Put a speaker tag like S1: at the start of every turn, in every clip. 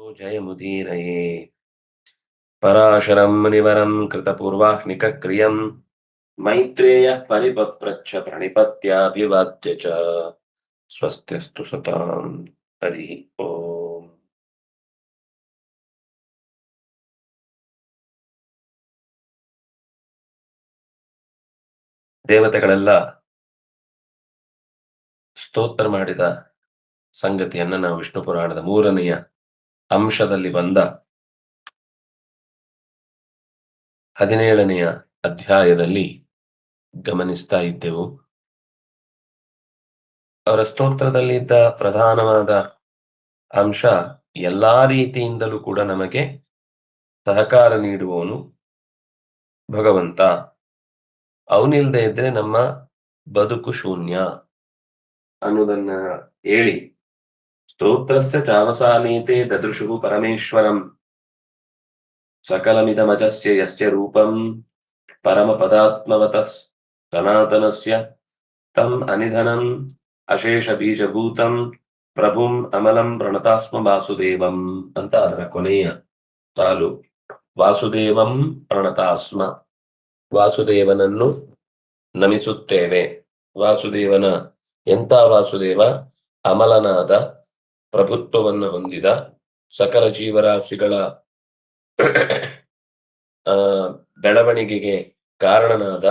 S1: जयमुदीरये पराशरं मुनिवरं कृतपूर्वाह्निकक्रियं मैत्रेयः परिपप्रच्छ प्रणिपत्याभिवाद्य च स्वस्त्यस्तु सतां हरिः ಓಂ. ದೇವತೆಗಳೆಲ್ಲ ಸ್ತೋತ್ರ ಮಾಡಿದ ಸಂಗತಿಯನ್ನ ನಾವು ವಿಷ್ಣು ಪುರಾಣದ 3ನೆಯ ಅಂಶದಲ್ಲಿ ಬಂದ 17ನೆಯ ಅಧ್ಯಾಯದಲ್ಲಿ ಗಮನಿಸ್ತಾ ಇದ್ದೆವು. ಅವರ ಸ್ತೋತ್ರದಲ್ಲಿ ಇದ್ದ ಪ್ರಧಾನವಾದ ಅಂಶ ಎಲ್ಲಾ ರೀತಿಯಿಂದಲೂ ಕೂಡ ನಮಗೆ ಸಹಕಾರ ನೀಡುವವನು ಭಗವಂತ. ಅವನಿಲ್ಲದೆ ಇದ್ರೆ ನಮ್ಮ ಬದುಕು ಶೂನ್ಯ ಅನ್ನೋದನ್ನ ಹೇಳಿ, ಸ್ತೋತ್ರಸ್ಯ ಚಾವಸಾನೀತೆ ದದೃಶು ಪರಮೇಶ್ವರಂ ಸಕಲಮಿದಮಜಸ್ಯ ಯಸ್ಯ ರೂಪಂ ಪರಮ ಪದಾತ್ಮವತ ಸನಾತನಸ್ಯ ತಂ ಅನಿಧನಂ ಅಶೇಷ ಬೀಜಭೂತಂ ಪ್ರಭುಂ ಅಮಲಂ ಪ್ರಣತಾಸ್ಮ ವಾಸುದೇವಂ ಅಂತ ಅದರ ಕೊನೆಯ ಸಾಲು. ವಾಸುದೇವಂ ಪ್ರಣತಾಸ್ಮ, ವಾಸುದೇವನನ್ನು ನಮಿಸುತ್ತೇವೆ. ವಾಸುದೇವನ ಎಂಥ ವಾಸುದೇವ? ಅಮಲನಾದ, ಪ್ರಭುತ್ವವನ್ನು ಹೊಂದಿದ, ಸಕಲ ಜೀವರಾಶಿಗಳ ಬೆಳವಣಿಗೆಗೆ ಕಾರಣನಾದ,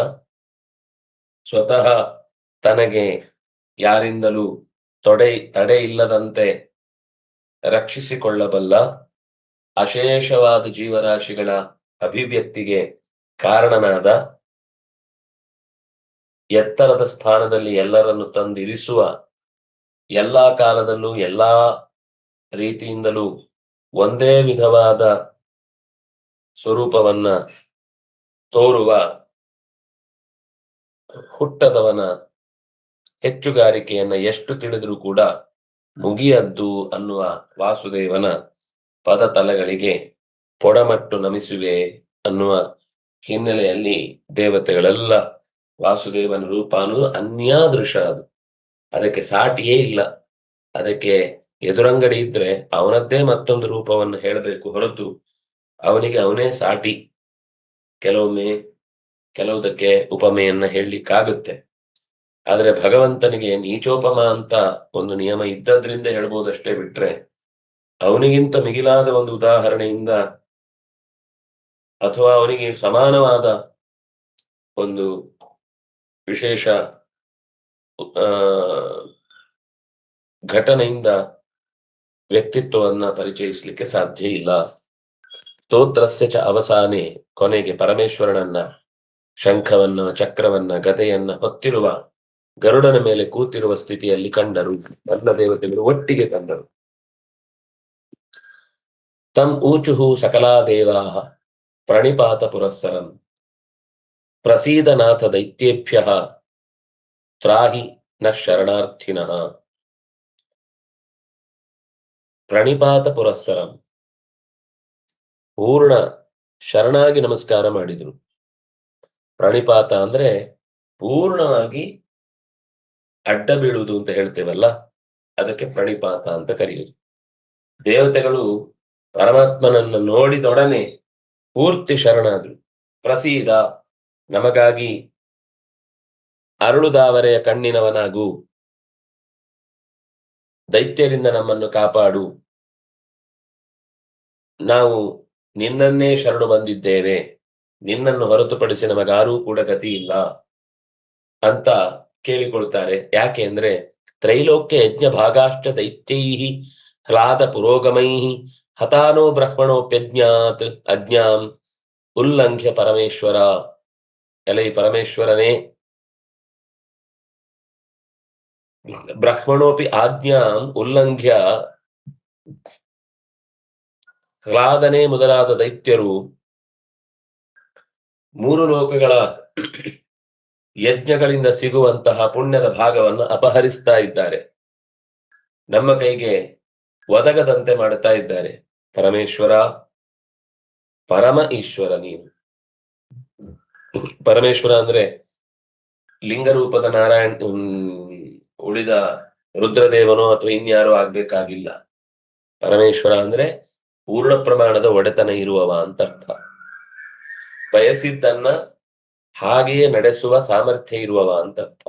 S1: ಸ್ವತಃ ತನಗೆ ಯಾರಿಂದಲೂ ತಡೆ ಇಲ್ಲದಂತೆ ರಕ್ಷಿಸಿಕೊಳ್ಳಬಲ್ಲ, ಅಶೇಷವಾದ ಜೀವರಾಶಿಗಳ ಅಭಿವ್ಯಕ್ತಿಗೆ ಕಾರಣನಾದ, ಎತ್ತರದ ಸ್ಥಾನದಲ್ಲಿ ಎಲ್ಲರನ್ನು ತಂದಿರಿಸುವ, ಎಲ್ಲಾ ಕಾಲದಲ್ಲೂ ಎಲ್ಲಾ ರೀತಿಯಿಂದಲೂ ಒಂದೇ ವಿಧವಾದ ಸ್ವರೂಪವನ್ನ ತೋರುವ ಹುಟ್ಟದವನ ಹೆಚ್ಚುಗಾರಿಕೆಯನ್ನ ಎಷ್ಟು ತಿಳಿದ್ರೂ ಕೂಡ ಮುಗಿಯದ್ದು ಅನ್ನುವ ವಾಸುದೇವನ ಪದ ತಲಗಳಿಗೆ ಪೊಡಮಟ್ಟು ನಮಿಸುವೆ ಅನ್ನುವ ಹಿನ್ನೆಲೆಯಲ್ಲಿ ದೇವತೆಗಳೆಲ್ಲ ವಾಸುದೇವನ ರೂಪ ಅನ್ನೋದು ಅನ್ಯಾದೃಶ. ಅದು ಅದಕ್ಕೆ ಸಾಟಿಯೇ ಇಲ್ಲ. ಅದಕ್ಕೆ ಎದುರಂಗಡಿ ಇದ್ರೆ ಅವನದ್ದೇ ಮತ್ತೊಂದು ರೂಪವನ್ನು ಹೇಳಬೇಕು ಹೊರತು ಅವನಿಗೆ ಅವನೇ ಸಾಟಿ. ಕೆಲವುದಕ್ಕೆ ಉಪಮೆಯನ್ನ ಹೇಳಲಿಕ್ಕಾಗುತ್ತೆ. ಆದ್ರೆ ಭಗವಂತನಿಗೆ ನೀಚೋಪಮ ಅಂತ ಒಂದು ನಿಯಮ ಇದ್ದದ್ರಿಂದ ಹೇಳ್ಬೋದಷ್ಟೇ ಬಿಟ್ರೆ, ಅವನಿಗಿಂತ ಮಿಗಿಲಾದ ಒಂದು ಉದಾಹರಣೆಯಿಂದ ಅಥವಾ ಅವನಿಗೆ ಸಮಾನವಾದ ಒಂದು ವಿಶೇಷ ಘಟನೆಯಿಂದ ವ್ಯಕ್ತಿತ್ವವನ್ನ ಪರಿಚಯಿಸಲಿಕ್ಕೆ ಸಾಧ್ಯ ಇಲ್ಲ. ಸ್ತೋತ್ರಸ್ಯ ಚ ಅವಸಾನೆ, ಕೊನೆಗೆ ಪರಮೇಶ್ವರನನ್ನ, ಶಂಖವನ್ನ, ಚಕ್ರವನ್ನ, ಗದೆಯನ್ನ ಹೊತ್ತಿರುವ ಗರುಡನ ಮೇಲೆ ಕೂತಿರುವ ಸ್ಥಿತಿಯಲ್ಲಿ ಕಂಡರು. ಎಲ್ಲ ದೇವತೆಗಳು ಒಟ್ಟಿಗೆ ಕಂಡರು. ತಂ ಊಚುಹು ಸಕಲಾ ದೇವಾ ಪ್ರಣಿಪಾತ ಪುರಸ್ಸರಂ ಪ್ರಸೀದನಾಥ ದೈತ್ಯೇಭ್ಯಃ ತ್ರಾಹಿ ನ ಶರಣಾರ್ಥಿನಃ. ಪ್ರಣಿಪಾತ ಪುರಸ್ಸರಂ, ಪೂರ್ಣ ಶರಣಾಗಿ ನಮಸ್ಕಾರ ಮಾಡಿದ್ರು. ಪ್ರಣಿಪಾತ ಅಂದ್ರೆ ಪೂರ್ಣವಾಗಿ ಅಡ್ಡ ಬೀಳುವುದು ಅಂತ ಹೇಳ್ತೇವಲ್ಲ, ಅದಕ್ಕೆ ಪ್ರಣಿಪಾತ ಅಂತ ಕರೆಯುವುದು. ದೇವತೆಗಳು ಪರಮಾತ್ಮನನ್ನು ನೋಡಿದೊಡನೆ ಪೂರ್ತಿ ಶರಣಾದ್ರು. ಪ್ರಸೀದ, ನಮಗಾಗಿ ಅರಳುದಾವರೆಯ ಕಣ್ಣಿನವನಾಗು, ದೈತ್ಯರಿಂದ ನಮ್ಮನ್ನು ಕಾಪಾಡು, ನಾವು ನಿನ್ನನ್ನೇ ಶರಣು ಬಂದಿದ್ದೇವೆ, ನಿನ್ನನ್ನು ಹೊರತುಪಡಿಸಿ ನಮಗಾರೂ ಕೂಡ ಗತಿ ಇಲ್ಲ ಅಂತ ಕೇಳಿಕೊಳ್ತಾರೆ. ಯಾಕೆ ಅಂದ್ರೆ ತ್ರೈಲೋಕ್ಯ ಯಜ್ಞ ಭಾಗಾಶ್ಚ ದೈತ್ಯೈಹಿ ಹ್ಲಾದ ಪುರೋಗಮೈಹಿ ಹತಾನೋ ಬ್ರಹ್ಮಣೋಪ್ಯಜ್ಞಾತ್ ಅಜ್ಞಾಂ ಉಲ್ಲಂಘ್ಯ ಪರಮೇಶ್ವರ. ಎಲೈ ಪರಮೇಶ್ವರನೇ, ಬ್ರಹ್ಮಣೋಪಿ ಆಜ್ಞಾಂ ಉಲ್ಲಂಘ್ಯ, ಹ್ಲಾದನೆ ಮೊದಲಾದ ದೈತ್ಯರು 3 ಲೋಕಗಳ ಯಜ್ಞಗಳಿಂದ ಸಿಗುವಂತಹ ಪುಣ್ಯದ ಭಾಗವನ್ನು ಅಪಹರಿಸ್ತಾ ಇದ್ದಾರೆ, ನಮ್ಮ ಕೈಗೆ ಒದಗದಂತೆ ಮಾಡುತ್ತಾ ಇದ್ದಾರೆ. ಪರಮೇಶ್ವರ, ಪರಮ ಈಶ್ವರ ನೀನು. ಪರಮೇಶ್ವರ ಅಂದ್ರೆ ಲಿಂಗರೂಪದ ನಾರಾಯಣ, ಉಳಿದ ರುದ್ರದೇವನೋ ಅಥವಾ ಇನ್ಯಾರೋ ಆಗ್ಬೇಕಾಗಿಲ್ಲ. ಪರಮೇಶ್ವರ ಅಂದ್ರೆ ಪೂರ್ಣ ಪ್ರಮಾಣದ ಒಡೆತನ ಇರುವವ ಅಂತ ಅರ್ಥ. ಬಯಸಿದ್ದನ್ನ ಹಾಗೆಯೇ ನಡೆಸುವ ಸಾಮರ್ಥ್ಯ ಇರುವವ ಅಂತ ಅರ್ಥ.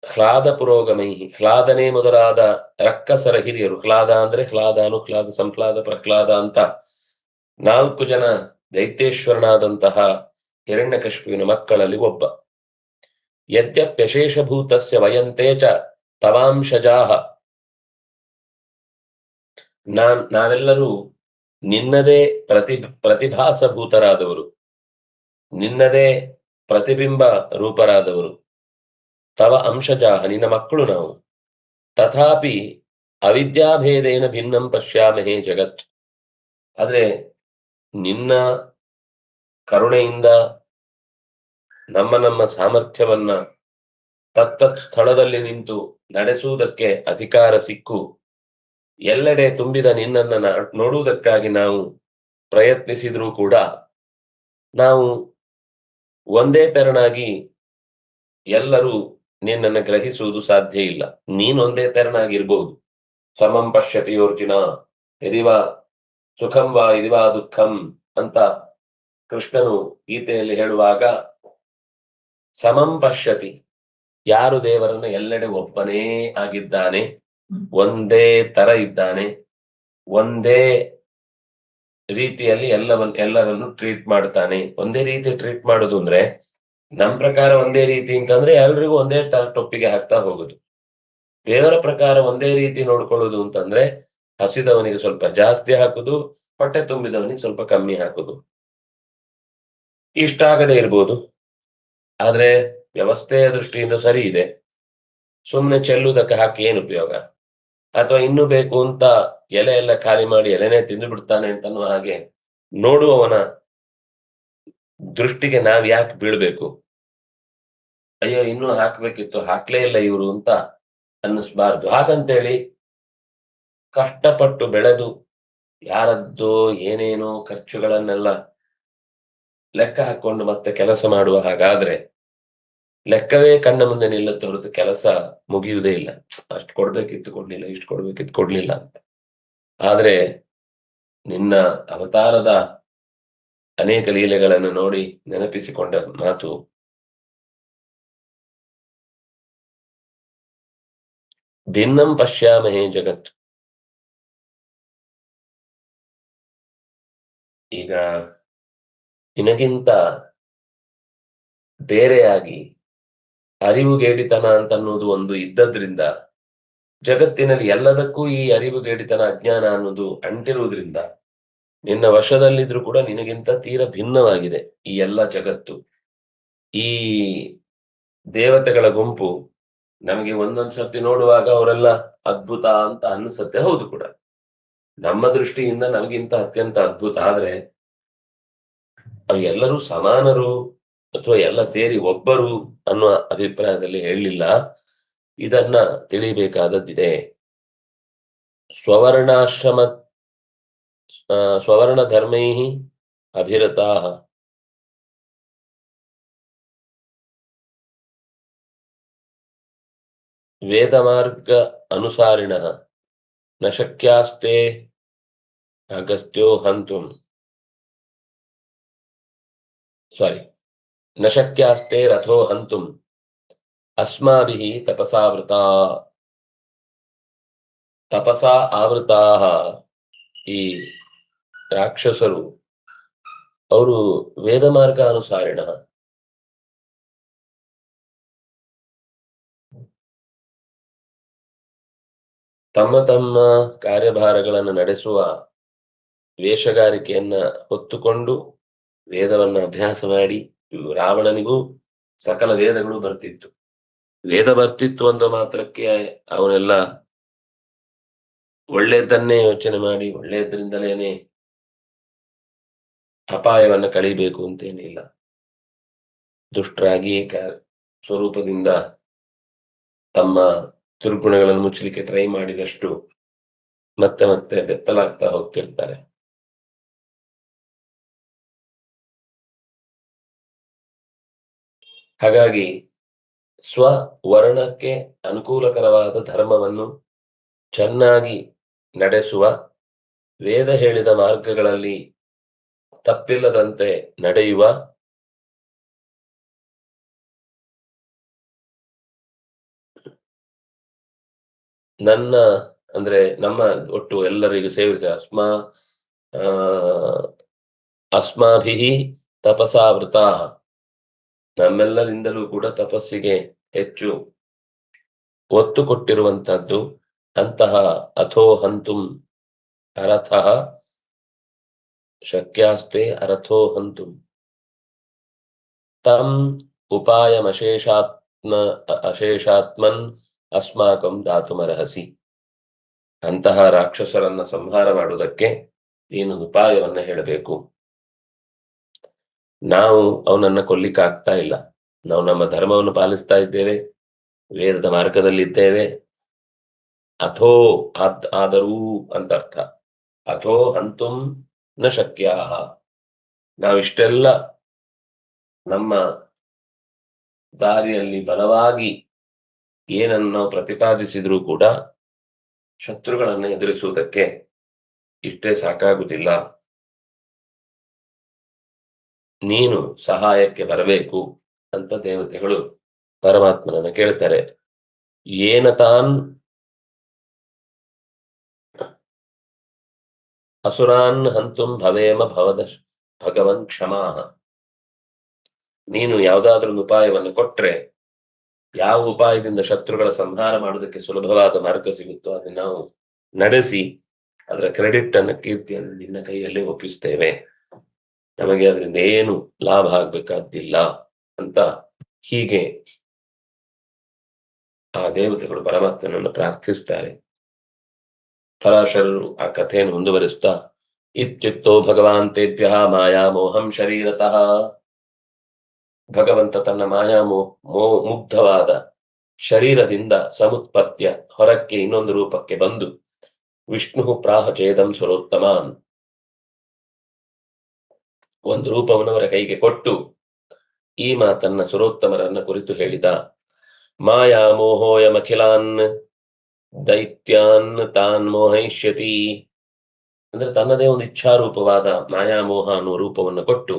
S1: ಹ್ಲಾದ ಪುರೋಗಮೈ, ಹ್ಲಾದನೆ ಮೊದಲಾದ ರಕ್ಕಸರ ಹಿರಿಯರು, ಹ್ಲಾದ ಅಂದ್ರೆ ಹ್ಲಾದ, ಅನುಹ್ಲಾದ, ಸಂಹ್ಲಾದ, ಪ್ರಹ್ಲಾದ ಅಂತ 4 ಜನ ದೈತ್ಯೇಶ್ವರನಾದಂತಹ ಹಿರಣ್ಯಕಶಿಪುವಿನ ಮಕ್ಕಳಲ್ಲಿ ಒಬ್ಬ. ಯದ್ಯಪ್ಯಶೇಷಭೂತಸ್ಯ ವಯಂತೆ ಚ ತವಾಂಶಜಾಹ, ನಾವೆಲ್ಲರೂ ನಿನ್ನದೇ ಪ್ರತಿಭಾಸಭೂತರಾದವರು, ನಿನ್ನದೇ ಪ್ರತಿಬಿಂಬ ರೂಪರಾದವರು. ತವ ಅಂಶಜಾಹ, ನಿನ್ನ ಮಕ್ಕಳು ನಾವು. ತಥಾಪಿ ಅವಿದ್ಯಾಭೇದೇನ ಭಿನ್ನಂ ಪಶ್ಯಾಮಹೇ ಜಗತ್, ಆದ್ರೆ ನಿನ್ನ ಕರುಣೆಯಿಂದ ನಮ್ಮ ಸಾಮರ್ಥ್ಯವನ್ನ ತತ್ತತ್ ಸ್ಥಳದಲ್ಲಿ ನಿಂತು ನಡೆಸುವುದಕ್ಕೆ ಅಧಿಕಾರ ಸಿಕ್ಕು ಎಲ್ಲೆಡೆ ತುಂಬಿದ ನಿನ್ನನ್ನ ನೋಡುವುದಕ್ಕಾಗಿ ನಾವು ಪ್ರಯತ್ನಿಸಿದ್ರೂ ಕೂಡ ನಾವು ಒಂದೇ ತೆರನಾಗಿ ಎಲ್ಲರೂ ನಿನ್ನನ್ನು ಗ್ರಹಿಸುವುದು ಸಾಧ್ಯ ಇಲ್ಲ. ನೀನೊಂದೇ ತೆರನಾಗಿರ್ಬಹುದು. ಸಮಂ ಪಶ್ಯತಿ ಯೋರ್ಜಿನ ಯದಿವ ಸುಖಂ ವಾ ಯದಿವಾ ದುಃಖಂ ಅಂತ ಕೃಷ್ಣನು ಗೀತೆಯಲ್ಲಿ ಹೇಳುವಾಗ, ಸಮಂ ಪಶ್ಯತಿ, ಯಾರು ದೇವರನ್ನು ಎಲ್ಲೆಡೆ ಒಬ್ಬನೇ ಆಗಿದ್ದಾನೆ, ಒಂದೇ ತರ ಇದ್ದಾನೆ, ಒಂದೇ ರೀತಿಯಲ್ಲಿ ಎಲ್ಲರನ್ನು ಟ್ರೀಟ್ ಮಾಡ್ತಾನೆ. ಒಂದೇ ರೀತಿ ಟ್ರೀಟ್ ಮಾಡೋದು ಅಂದ್ರೆ ನಮ್ ಪ್ರಕಾರ ಒಂದೇ ರೀತಿ ಅಂತಂದ್ರೆ ಎಲ್ರಿಗೂ ಒಂದೇ ತರ ಟೊಪ್ಪಿಗೆ ಹಾಕ್ತಾ ಹೋಗುದು. ದೇವರ ಪ್ರಕಾರ ಒಂದೇ ರೀತಿ ನೋಡ್ಕೊಳ್ಳೋದು ಅಂತಂದ್ರೆ ಹಸಿದವನಿಗೆ ಸ್ವಲ್ಪ ಜಾಸ್ತಿ ಹಾಕುದು, ಹೊಟ್ಟೆ ತುಂಬಿದವನಿಗೆ ಸ್ವಲ್ಪ ಕಮ್ಮಿ ಹಾಕುದು. ಇಷ್ಟ ಆಗದೆ ಇರ್ಬೋದು, ಆದ್ರೆ ವ್ಯವಸ್ಥೆಯ ದೃಷ್ಟಿಯಿಂದ ಸರಿ ಇದೆ. ಸುಮ್ನೆ ಚೆಲ್ಲುವುದಕ್ಕೆ ಹಾಕಿ ಏನು ಉಪಯೋಗ? ಅಥವಾ ಇನ್ನೂ ಬೇಕು ಅಂತ ಎಲೆ ಎಲ್ಲ ಖಾಲಿ ಮಾಡಿ ಎಲೆನೇ ತಿಂದು ಬಿಡ್ತಾನೆ ಅಂತನ್ನುವ ಹಾಗೆ ನೋಡುವವನ ದೃಷ್ಟಿಗೆ ನಾವ್ ಯಾಕೆ ಬೀಳ್ಬೇಕು? ಅಯ್ಯೋ ಇನ್ನೂ ಹಾಕ್ಬೇಕಿತ್ತು, ಹಾಕ್ಲೇ ಇಲ್ಲ ಇವರು ಅಂತ ಅನ್ನಿಸ್ಬಾರ್ದು. ಹಾಗಂತೇಳಿ ಕಷ್ಟಪಟ್ಟು ಬೆಳೆದು ಯಾರದ್ದೋ ಏನೇನೋ ಖರ್ಚುಗಳನ್ನೆಲ್ಲ ಲೆಕ್ಕ ಹಾಕೊಂಡು ಮತ್ತೆ ಕೆಲಸ ಮಾಡುವ ಹಾಗಾದ್ರೆ ಲೆಕ್ಕವೇ ಕಣ್ಣ ಮುಂದೆ ನಿಲ್ಲುತ್ತೆ ಹೊರತು ಕೆಲಸ ಮುಗಿಯುವುದೇ ಇಲ್ಲ. ಅಷ್ಟು ಕೊಡ್ಬೇಕಿತ್ತು ಕೊಡ್ಲಿಲ್ಲ, ಇಷ್ಟು ಕೊಡ್ಬೇಕಿತ್ತು ಕೊಡ್ಲಿಲ್ಲ ಅಂತ. ಆದ್ರೆ ನಿನ್ನ ಅವತಾರದ ಅನೇಕ ಲೀಲೆಗಳನ್ನು ನೋಡಿ ನೆನಪಿಸಿಕೊಂಡ ಮಾತು, ಭಿನ್ನಂ ಪಶ್ಯಾಮಹೇ ಜಗತ್. ಈಗ ನಿನಗಿಂತ ಬೇರೆಯಾಗಿ ಅರಿವುಗೇಡಿತನ ಅಂತನ್ನುವುದು ಒಂದು ಇದ್ದದ್ರಿಂದ, ಜಗತ್ತಿನಲ್ಲಿ ಎಲ್ಲದಕ್ಕೂ ಈ ಅರಿವುಗೇಡಿತನ ಅಜ್ಞಾನ ಅನ್ನೋದು ಅಂಟಿರುವುದ್ರಿಂದ ನಿನ್ನ ವಶದಲ್ಲಿದ್ರು ಕೂಡ ನಿನಗಿಂತ ತೀರ ಭಿನ್ನವಾಗಿದೆ ಈ ಎಲ್ಲ ಜಗತ್ತು. ಈ ದೇವತೆಗಳ ಗುಂಪು ನಮಗೆ ಒಂದೊಂದ್ಸತಿ ನೋಡುವಾಗ ಅವರೆಲ್ಲ ಅದ್ಭುತ ಅಂತ ಅನ್ಸುತ್ತೆ, ಹೌದು ಕೂಡ. ನಮ್ಮ ದೃಷ್ಟಿಯಿಂದ ನಮಗಿಂತ ಅತ್ಯಂತ ಅದ್ಭುತ. ಆದ್ರೆ ಎಲ್ಲರೂ ಸಮಾನರು ಅಥವಾ ಎಲ್ಲ ಸೇರಿ ಒಬ್ಬರು ಅನ್ನುವ ಅಭಿಪ್ರಾಯದಲ್ಲಿ ಹೇಳಲಿಲ್ಲ. ಇದನ್ನ ತಿಳಿಬೇಕಾದದ್ದಿದೆ. ಸ್ವವರ್ಣ ಧರ್ಮೈ ಅಭಿರತಾ ವೇದಮಾರ್ಗ ಅನುಸಾರಿಣ ನ ಶಕ್ಯಾಸ್ತೆ ಅಗಸ್ತ್ಯೋ ಹಂತುಂ ನ ಶಕ್ಯಾಸ್ತೆ ರಥೋ ಹಂತುಂ ಅಸ್ಮಾಭಿಃ ತಪಸಾ ಆವೃತಾಃ. ಈ ರಾಕ್ಷಸರು ಅವರು ವೇದಮಾರ್ಗ ಅನುಸಾರಿಣ, ತಮ್ಮ ತಮ್ಮ ಕಾರ್ಯಭಾರಗಳನ್ನು ನಡೆಸುವ ವೇಷಗಾರಿಕೆಯನ್ನ ಹೊತ್ತುಕೊಂಡು ವೇದವನ್ನ ಅಭ್ಯಾಸ ಮಾಡಿ, ರಾವಣನಿಗೂ ಸಕಲ ವೇದಗಳು ಬರ್ತಿತ್ತು. ವೇದ ಬರ್ತಿತ್ತು ಅಂದ ಮಾತ್ರಕ್ಕೆ ಅವನೆಲ್ಲ ಒಳ್ಳೆಯದನ್ನೇ ಯೋಚನೆ ಮಾಡಿ ಒಳ್ಳೆಯದ್ರಿಂದಲೇನೆ ಅಪಾಯವನ್ನು ಕಳೀಬೇಕು ಅಂತೇನಿಲ್ಲ. ದುಷ್ಟರಾಗಿ ಸ್ವರೂಪದಿಂದ ತಮ್ಮ ದುರ್ಗುಣಗಳನ್ನು ಮುಚ್ಚಲಿಕ್ಕೆ ಟ್ರೈ ಮಾಡಿದಷ್ಟು ಮತ್ತೆ ಮತ್ತೆ ಬೆತ್ತಲಾಗ್ತಾ ಹೋಗ್ತಿರ್ತಾರೆ. ಹಾಗಾಗಿ ಸ್ವವರ್ಣಕ್ಕೆ ಅನುಕೂಲಕರವಾದ ಧರ್ಮವನ್ನು ಚೆನ್ನಾಗಿ ನಡೆಸುವ ವೇದ ಹೇಳಿದ ಮಾರ್ಗಗಳಲ್ಲಿ ತಪ್ಪಿಲ್ಲದಂತೆ ನಡೆಯುವ ನನ್ನ ಅಂದ್ರೆ ನಮ್ಮ ಒಟ್ಟು ಎಲ್ಲರಿಗೂ ಸೇರಿಸಿ ಅಸ್ಮಾಭಿಃ ತಪಸಾವೃತಾಃ, ನಮ್ಮೆಲ್ಲರಿಂದಲೂ ಕೂಡ ತಪಸ್ಸಿಗೆ ಹೆಚ್ಚು ಒತ್ತು ಕೊಟ್ಟಿರುವಂತಹದ್ದು ಅಂತಹ ಅಥೋ ಹಂತುಂ ಅರಥಃ ಶಕ್ಯಾಸ್ತೆ ಅರಥೋ ಹಂತುಂ ತಂ ಅಶೇಷಾತ್ಮನ್ ಅಸ್ಮಾಕಂ ದಾತುಮರ್ಹಸಿ. ಅಂತಹ ರಾಕ್ಷಸರನ್ನ ಸಂಹಾರ ಮಾಡುವುದಕ್ಕೆ ನೀನು ಉಪಾಯವನ್ನ ಹೇಳಬೇಕು. ನಾವು ಅವನನ್ನ ಕೊಲ್ಲಿಕ್ಕಾಗ್ತಾ ಇಲ್ಲ. ನಾವು ನಮ್ಮ ಧರ್ಮವನ್ನು ಪಾಲಿಸ್ತಾ ಇದ್ದೇವೆ, ವೇದದ ಮಾರ್ಗದಲ್ಲಿದ್ದೇವೆ. ಅಥೋ ಆದರೂ ಅಂತ ಅರ್ಥ. ಅಥೋ ಹಂತುಂ ನ ಶಕ್ಯಾಹ. ನಾವಿಷ್ಟೆಲ್ಲ ನಮ್ಮ ದಾರಿಯಲ್ಲಿ ಬಲವಾಗಿ ಏನನ್ನು ಪ್ರತಿಪಾದಿಸಿದ್ರೂ ಕೂಡ ಶತ್ರುಗಳನ್ನು ಎದುರಿಸುವುದಕ್ಕೆ ಇಷ್ಟೇ ಸಾಕಾಗುವುದಿಲ್ಲ. ನೀನು ಸಹಾಯಕ್ಕೆ ಬರಬೇಕು ಅಂತ ದೇವತೆಗಳು ಪರಮಾತ್ಮನನ್ನು ಕೇಳ್ತಾರೆ. ಏನ ತಾನ್ ಅಸುರಾನ್ ಹಂತುಂ ಭವೇಮ ಭಗವನ್ ಕ್ಷಮಾಹ. ನೀನು ಯಾವುದಾದ್ರೂ ಉಪಾಯವನ್ನು ಕೊಟ್ರೆ, ಯಾವ ಉಪಾಯದಿಂದ ಶತ್ರುಗಳ ಸಂಹಾರ ಮಾಡೋದಕ್ಕೆ ಸುಲಭವಾದ ಮಾರ್ಗ ಸಿಗುತ್ತೋ ಅದನ್ನು ನಾವು ನಡೆಸಿ ಅದರ ಕ್ರೆಡಿಟ್ ಅನ್ನ ಕೀರ್ತಿಯನ್ನು ನಿನ್ನ ಕೈಯಲ್ಲಿ ಒಪ್ಪಿಸ್ತೇವೆ. ನಮಗೆ ಅದರಿಂದ ಏನು ಲಾಭ ಆಗ್ಬೇಕಾದ್ದಿಲ್ಲ ಅಂತ ಹೀಗೆ ಆ ದೇವತೆಗಳು ಪರಮಾತ್ಮನನ್ನು ಪ್ರಾರ್ಥಿಸ್ತಾರೆ. ಪರಾಶರರು ಆ ಕಥೆಯನ್ನು ಮುಂದುವರಿಸುತ್ತಾ ಇತ್ಯುಕ್ತೋ ಭಗವಾನ್ ತೇಭ್ಯಃ ಮಾಯಾ ಮೋಹಂ ಶರೀರತಃ. ಭಗವಂತ ತನ್ನ ಮಾಯಾ ಮುಗ್ಧವಾದ ಶರೀರದಿಂದ ಸಮುತ್ಪತ್ಯ ಹೊರಕ್ಕೆ ಇನ್ನೊಂದು ರೂಪಕ್ಕೆ ಬಂದು ವಿಷ್ಣು ಪ್ರಾಹ ಚೇದಂ ಸುರೋತ್ತಮಾನ್, ಒಂದು ರೂಪವನ್ನವರ ಕೈಗೆ ಕೊಟ್ಟು ಈ ಮಾತನ್ನ ಸುರೋತ್ತಮರನ್ನ ಕುರಿತು ಹೇಳಿದ. ಮಾಯಾ ಮೋಹೋಯಮಖಿಲಾನ್ ದೈತ್ಯಾನ್ ತಾನ್ ಮೋಹಯಿಷ್ಯತಿ. ಅಂದ್ರೆ ತನ್ನದೇ ಒಂದು ಇಚ್ಛಾರೂಪವಾದ ಮಾಯಾಮೋಹ ಅನ್ನುವ ರೂಪವನ್ನು ಕೊಟ್ಟು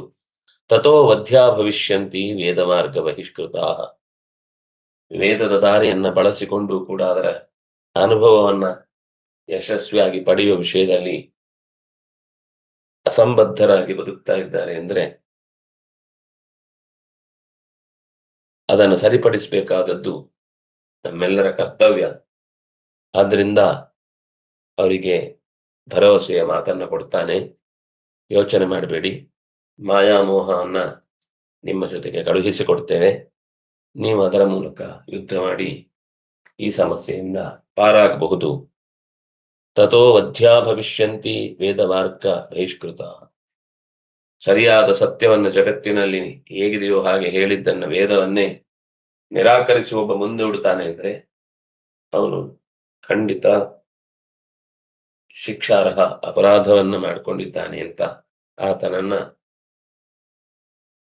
S1: ತಥೋ ವಧ್ಯಾ ಭವಿಷ್ಯಂತಿ ವೇದ ಮಾರ್ಗ ಬಹಿಷ್ಕೃತ. ವೇದದ ದಾರಿಯನ್ನ ಬಳಸಿಕೊಂಡು ಕೂಡ ಅದರ ಅನುಭವವನ್ನ ಯಶಸ್ವಿಯಾಗಿ ಪಡೆಯುವ ವಿಷಯದಲ್ಲಿ ಅಸಂಬದ್ಧರಾಗಿ ಬದುಕ್ತಾ ಇದ್ದಾರೆ ಅಂದ್ರೆ ಅದನ್ನು ಸರಿಪಡಿಸಬೇಕಾದದ್ದು ನಮ್ಮೆಲ್ಲರ ಕರ್ತವ್ಯ. ಆದ್ರಿಂದ ಅವರಿಗೆ ಭರವಸೆಯ ಮಾತನ್ನ ಕೊಡ್ತಾನೆ. ಯೋಚನೆ ಮಾಡಬೇಡಿ, ಮಾಯಾಮೋಹವನ್ನ ನಿಮ್ಮ ಜೊತೆಗೆ ಕಳುಹಿಸಿಕೊಡ್ತೇವೆ. ನೀವು ಅದರ ಮೂಲಕ ಯುದ್ಧ ಮಾಡಿ ಈ ಸಮಸ್ಯೆಯಿಂದ ಪಾರಾಗಬಹುದು. ತಥೋ ವಧ್ಯಾ ಭವಿಷ್ಯಂತಿ ವೇದ ಮಾರ್ಗ ಬಹಿಷ್ಕೃತ. ಸರಿಯಾದ ಸತ್ಯವನ್ನ ಜಗತ್ತಿನಲ್ಲಿ ಹೇಗಿದೆಯೋ ಹಾಗೆ ಹೇಳಿದ್ದನ್ನ ವೇದವನ್ನೇ ನಿರಾಕರಿಸಿ ಒಬ್ಬ ಮುಂದೆ ಉಡ್ತಾನೆ ಅಂದ್ರೆ ಅವನು ಖಂಡಿತ ಶಿಕ್ಷಾರ್ಹ ಅಪರಾಧವನ್ನ ಮಾಡಿಕೊಂಡಿದ್ದಾನೆ ಅಂತ ಆತನನ್ನ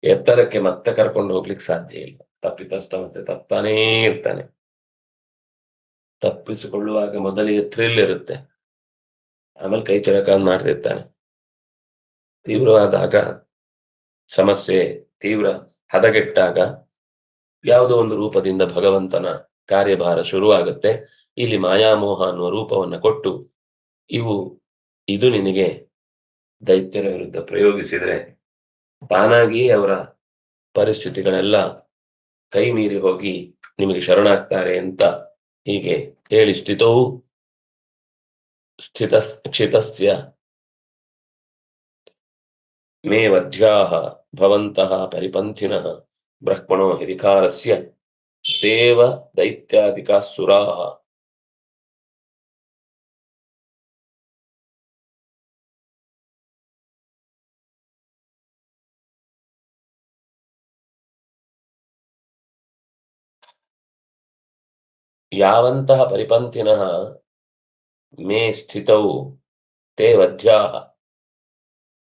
S1: ಎತ್ತರಕ್ಕೆ ಮತ್ತೆ ಕರ್ಕೊಂಡು ಹೋಗ್ಲಿಕ್ಕೆ ಸಾಧ್ಯ ಇಲ್ಲ. ತಪ್ಪಿತಸ್ಥ ಮತ್ತೆ ತಪ್ತಾನೇ ಇರ್ತಾನೆ. ತಪ್ಪಿಸಿಕೊಳ್ಳುವಾಗ ಮೊದಲಿಗೆ ಥ್ರಿಲ್ ಇರುತ್ತೆ, ಆಮೇಲೆ ಕೈ ಚಳಕಾನ್ ಮಾಡ್ತಿರ್ತಾನೆ. ತೀವ್ರವಾದಾಗ, ಸಮಸ್ಯೆ ತೀವ್ರ ಹದಗೆಟ್ಟಾಗ ಯಾವುದೋ ಒಂದು ರೂಪದಿಂದ ಭಗವಂತನ ಕಾರ್ಯಭಾರ ಶುರುವಾಗುತ್ತೆ. ಇಲ್ಲಿ ಮಾಯಾಮೋಹ ಅನ್ನುವ ರೂಪವನ್ನ ಕೊಟ್ಟು ಇದು ನಿನಗೆ ದೈತ್ಯರ ವಿರುದ್ಧ ಪ್ರಯೋಗಿಸಿದ್ರೆ ತಾನಾಗಿಯೇ ಅವರ ಪರಿಸ್ಥಿತಿಗಳೆಲ್ಲ ಕೈ ಮೀರಿ ಹೋಗಿ ನಿಮಗೆ ಶರಣಾಗ್ತಾರೆ ಅಂತ ಹೀಗೆ ಹೇಳಿ ಕ್ಷಿತಸ್ಯ ಮೇ ವಧ್ಯಾಹ ಭವಂತಹ ಪರಿಪಂಥಿನಃ ಬ್ರಹ್ಮಣೋ ಹಿರಿಕಾರಸ್ಯ ದೇವ ದೈತ್ಯಾದಿಕಾಸುರಾಃ. ಯಾವಂತಹ ಪರಿಪಂಥಿನಃ ಮೇ ಸ್ಥಿತೌ ತೇ ವಧ್ಯಾಃ.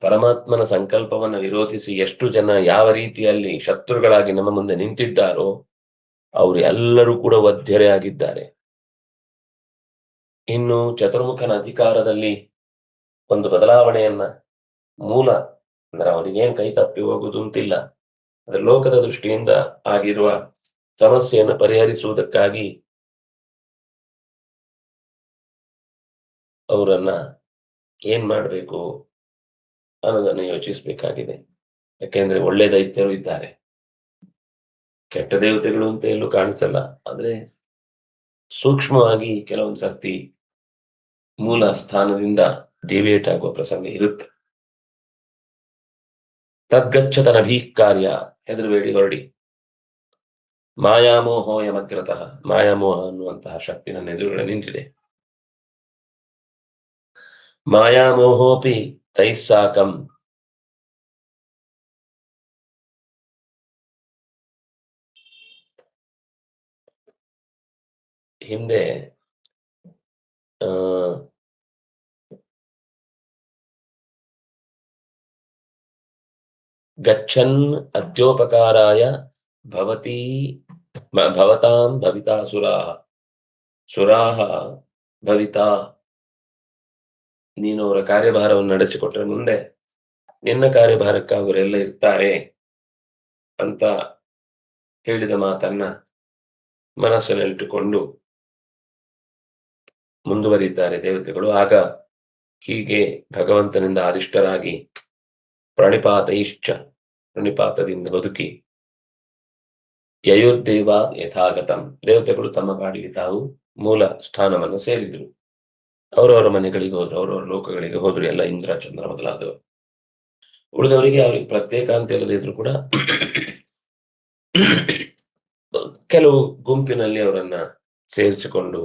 S1: ಪರಮಾತ್ಮನ ಸಂಕಲ್ಪವನ್ನು ವಿರೋಧಿಸಿ ಎಷ್ಟು ಜನ ಯಾವ ರೀತಿಯಲ್ಲಿ ಶತ್ರುಗಳಾಗಿ ನಮ್ಮ ಮುಂದೆ ನಿಂತಿದ್ದಾರೋ ಅವರು ಎಲ್ಲರೂ ಕೂಡ ವಧ್ಯರೇ ಆಗಿದ್ದಾರೆ. ಇನ್ನು ಚತುರ್ಮುಖನ ಅಧಿಕಾರದಲ್ಲಿ ಒಂದು ಬದಲಾವಣೆಯನ್ನ ಮೂಲ ಅಂದ್ರೆ ಅವನಿಗೇನ್ ಕೈ ತಪ್ಪಿ ಹೋಗುದು ಅಂತಿಲ್ಲ. ಅದ್ರ ಲೋಕದ ದೃಷ್ಟಿಯಿಂದ ಆಗಿರುವ ಸಮಸ್ಯೆಯನ್ನು ಪರಿಹರಿಸುವುದಕ್ಕಾಗಿ ಅವರನ್ನ ಏನ್ ಮಾಡ್ಬೇಕು ಅನ್ನೋದನ್ನು ಯೋಚಿಸಬೇಕಾಗಿದೆ. ಯಾಕೆಂದ್ರೆ ಒಳ್ಳೆ ದೈತ್ಯರು ಇದ್ದಾರೆ, ಕೆಟ್ಟ ದೇವತೆಗಳು ಅಂತ ಎಲ್ಲೂ ಕಾಣಿಸಲ್ಲ. ಆದ್ರೆ ಸೂಕ್ಷ್ಮವಾಗಿ ಕೆಲವೊಂದು ಸರ್ತಿ ಮೂಲ ಸ್ಥಾನದಿಂದ ಡಿವಿಯೇಟ್ ಆಗುವ ಪ್ರಸಂಗ ಇರುತ್ತೆ. ತದ್ಗಚ್ಚತನ ಕಾರ್ಯ, ಹೆದರಬೇಡಿ, ಹೊರಡಿ. ಮಾಯಾಮೋಹೋ ಯಮಗ್ರತಃ, ಮಾಯಾಮೋಹ ಅನ್ನುವಂತಹ ಶಕ್ತಿ ನನ್ನ ಎದುರುಗಡೆ ನಿಂತಿದೆ. ಮಾಯಾಮೋಹೋಪಿ ತೈಸ್ಸಾಕಂ, ಹಿಂದೆ ಗಚ್ಚನ್ ಅದ್ಯೋಪಕಾರಾಯ ಭವತಿ ಭವತಾಂ ಭವಿತಾ ಸುರಾಹ, ಸುರಾಹ ಭವಿತಾ, ನೀನು ಅವರ ಕಾರ್ಯಭಾರವನ್ನು ನಡೆಸಿಕೊಟ್ರೆ ಮುಂದೆ ನಿನ್ನ ಕಾರ್ಯಭಾರಕ್ಕೆ ಅವರೆಲ್ಲ ಇರ್ತಾರೆ ಅಂತ ಹೇಳಿದ ಮಾತನ್ನ ಮನಸ್ಸಿನಲ್ಲಿಟ್ಟುಕೊಂಡು ಮುಂದುವರಿತಾರೆ ದೇವತೆಗಳು. ಆಗ ಹೀಗೆ ಭಗವಂತನಿಂದ ಆದಿಷ್ಟರಾಗಿ ಪ್ರಣಿಪಾತೈಶ್ಚ, ಪ್ರಣಿಪಾತದಿಂದ ಬದುಕಿ ಯಯುರ್ದೇವ ಯಥಾಗತಂ, ದೇವತೆಗಳು ತಮ್ಮ ಪಾಡಿಗೆ ತಾವು ಮೂಲ ಸ್ಥಾನವನ್ನು ಸೇರಿದ್ರು. ಅವರವರ ಮನೆಗಳಿಗೆ ಹೋದ್ರು, ಅವರವರ ಲೋಕಗಳಿಗೆ ಹೋದ್ರು, ಎಲ್ಲ ಇಂದ್ರ ಚಂದ್ರ ಮೊದಲಾದವರು. ಉಳಿದವರಿಗೆ ಅವ್ರಿಗೆ ಪ್ರತ್ಯೇಕ ಅಂತ ಹೇಳದೇ ಇದ್ರು ಕೂಡ ಕೆಲವು ಗುಂಪಿನಲ್ಲಿ ಅವರನ್ನ ಸೇರಿಸಿಕೊಂಡು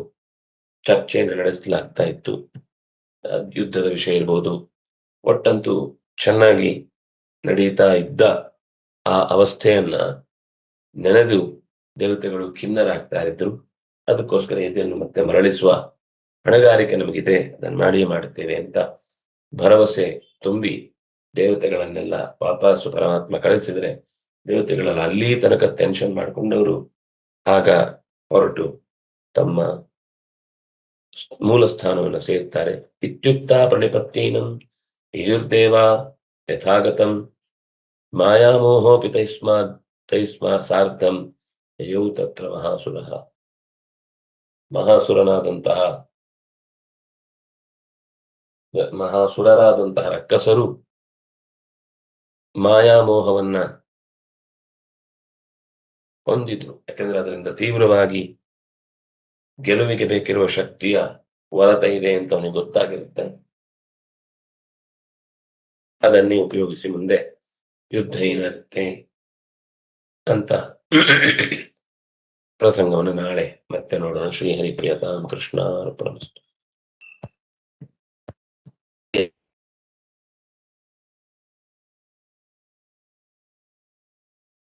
S1: ಚರ್ಚೆಯನ್ನು ನಡೆಸಲಾಗ್ತಾ ಇತ್ತು. ಯುದ್ಧದ ವಿಷಯ ಇರ್ಬೋದು, ಒಟ್ಟಂತೂ ಚೆನ್ನಾಗಿ ನಡೀತಾ ಇದ್ದ ಆ ಅವಸ್ಥೆಯನ್ನ ನೆನೆದು ದೇವತೆಗಳು ಖಿನ್ನರಾಗ್ತಾ ಇದ್ರು. ಅದಕ್ಕೋಸ್ಕರ ಇದನ್ನು ಮತ್ತೆ ಮರಳಿಸುವ ಹೊಣೆಗಾರಿಕೆ ನಮಗಿದೆ, ಅದನ್ನು ಮಾಡಿಯೇ ಮಾಡುತ್ತೇವೆ ಅಂತ ಭರವಸೆ ತುಂಬಿ ದೇವತೆಗಳನ್ನೆಲ್ಲ ವಾಪಸ್ಸು ಪರಮಾತ್ಮ ಕಳಿಸಿದ್ರೆ, ದೇವತೆಗಳೆಲ್ಲ ಅಲ್ಲಿ ತನಕ ಟೆನ್ಷನ್ ಮಾಡಿಕೊಂಡವರು ಆಗ ಹೊರಟು ತಮ್ಮ ಮೂಲ ಸ್ಥಾನವನ್ನು ಸೇರ್ತಾರೆ. ಇತ್ಯುಕ್ತ ಪ್ರಣಿಪತ್ತೀನಂ ಯಯುರ್ದೇವ ಯಥಾಗತಂ ಮಾಯಾಮೋಹೋಪಿ ತೈಸ್ಮಾ ಸಾರ್ಧಂ ಯಯೌ ತತ್ರ ಮಹಾಸುರಃ, ಮಹಾಸುರರಾದಂತಹ ರಕ್ಕಸರು ಮಾಯಾಮೋಹವನ್ನ ಹೊಂದಿದ್ರು. ಯಾಕಂದ್ರೆ ಅದರಿಂದ ತೀವ್ರವಾಗಿ ಗೆಲುವಿಗೆ ಬೇಕಿರುವ ಶಕ್ತಿಯ ಹೊರತ ಇದೆ ಅಂತ ಅವನಿಗೆ ಗೊತ್ತಾಗಿರುತ್ತೆ. ಅದನ್ನೇ ಉಪಯೋಗಿಸಿ ಮುಂದೆ ಯುದ್ಧ ಏನಾಗುತ್ತೆ ಅಂತ ಪ್ರಸಂಗವನ್ನು ನಾಳೆ ಮತ್ತೆ ನೋಡೋಣ. ಶ್ರೀಹರಿ ಪ್ರಿಯತಾಂ ಕೃಷ್ಣ ಅರ್ಪಣಮಸ್ತು.